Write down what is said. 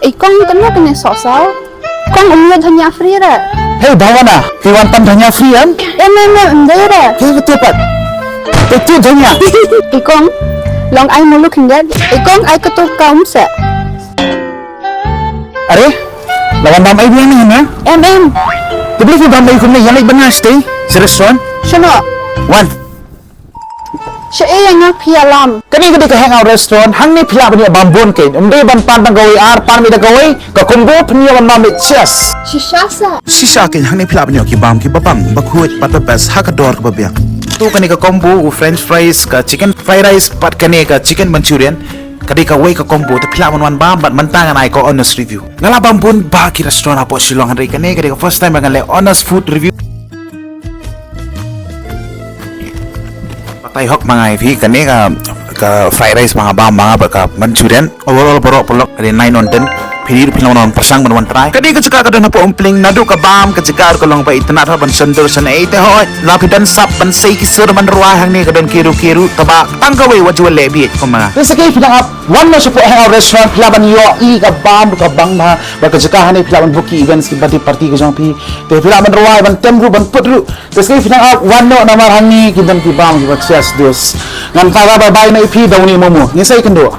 Ikong kena sosal. Kong umya dhanya free ra. Hey Bhavana, you want dhanya free am? Ndai ra. Hey betul pat. Betul dhanya. Ikong long ai mulu khingat. Ikong ai ketuk kaum sa. अरे lawan bam ai dia ni na? Tu boleh bam ai kumne yang benar stay. Sa restaurant? Shano. One. Siya yang pialam. Kani gede ka hang out restaurant hang ni phila bani bambon ke. Umde ban pan bang gawi ar pan mi da gawi ka kumbo phnia ban mam chess. Shisha ke hang ni phila bani ki bam ki babam bakhut pat bas ha ka dor ka babya. Tu kani ka combo french fries ka chicken fried rice pat kani ka chicken manchurian. Kadi ka way ka combo te phila man bam bat mantangan ai ko honest review. Ngala bambon ba ki restaurant apo Shillong hari kani ka first time ngale honest food review. Patay hok mga ipi kani ka fried rice mga bam mga ka manchurian overall borok polok kadi 9 on 10 phirir philawan persang ban try kadi ka chika ka na po umpling nadu ka bam ka chika ko long ba itna ban sandor san ite hoy lapidan sap ban sei ki sur ban ruah hang ni ka don kiru taba tangkaway wajwal lebi ko mga Sa kay phila up one na siya po hang out restaurant phila ban yo I ka bam ka bang na ba ka chika han phila ban buki events ki birthday party ko jong pi te phila ban ruai ban temru ban putru sa kay phila up one no na mar hangi ki ban ki bam ki chess this ngan para ba bay na ipi daw ni momo ni say kendo